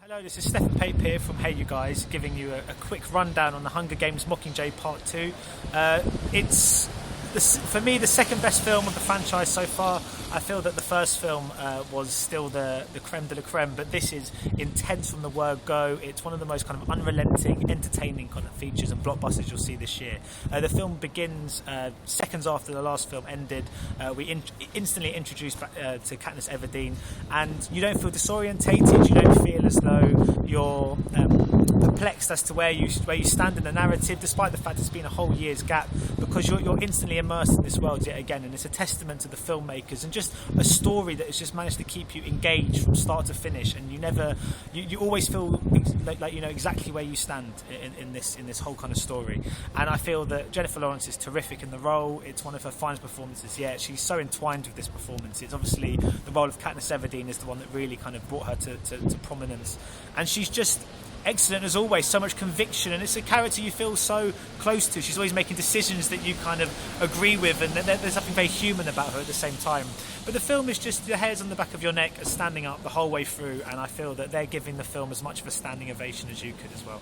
Hello, this is Stefan Pape here from Hey You Guys, giving you a quick rundown on the Hunger Games Mockingjay Part Two. It's, for me, the second best film of the franchise so far. I feel that the first film was still the creme de la creme, but this is intense from the word go. It's one of the most kind of unrelenting, entertaining kind of features and blockbusters you'll see this year. The film begins seconds after the last film ended. We instantly introduced to Katniss Everdeen, and you don't feel disorientated. You don't feel as though you're perplexed as to where you stand in the narrative, despite the fact it's been a whole year's gap, because you're instantly immersed in this world yet again, and it's a testament to the filmmakers and just a story that has just managed to keep you engaged from start to finish, and you always feel like you know exactly where you stand in this whole kind of story. And I feel that Jennifer Lawrence is terrific in the role. It's one of her finest performances yet. She's so entwined with this performance. It's obviously the role of Katniss Everdeen is the one that really kind of brought her to prominence, and she's just excellent as always. So much conviction, and it's a character you feel so close to. She's always making decisions that you kind of agree with, and there's something very human about her at the same time. But the film is just, the hairs on the back of your neck are standing up the whole way through, and I feel that they're giving the film as much of a standing ovation as you could as well.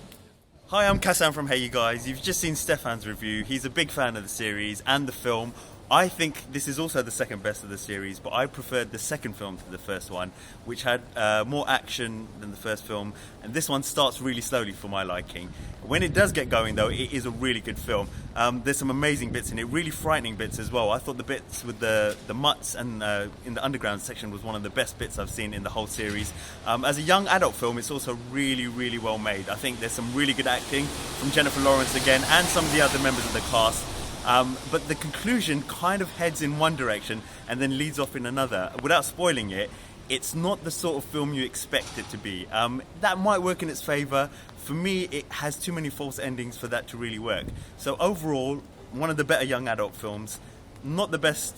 Hi, I'm Cassam from Hey You Guys. You've just seen Stefan's review. He's a big fan of the series and the film. I think this is also the second best of the series, but I preferred the second film to the first one, which had more action than the first film, and this one starts really slowly for my liking. When it does get going, though, it is a really good film. There's some amazing bits in it, really frightening bits as well. I thought the bits with the mutts and in the underground section was one of the best bits I've seen in the whole series. As a young adult film, it's also really, really well made. I think there's some really good acting from Jennifer Lawrence again and some of the other members of the cast. But the conclusion kind of heads in one direction and then leads off in another. Without spoiling it, it's not the sort of film you expect it to be. That might work in its favour. For me, it has too many false endings for that to really work. So overall, one of the better young adult films. Not the best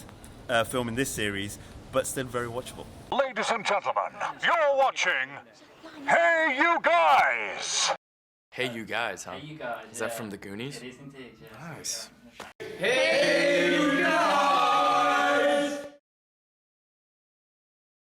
film in this series, but still very watchable. Ladies and gentlemen, you're watching Hey You Guys! Hey You Guys, huh? Hey You Guys. Is that from the Goonies? It is indeed, yes. Nice. Hey!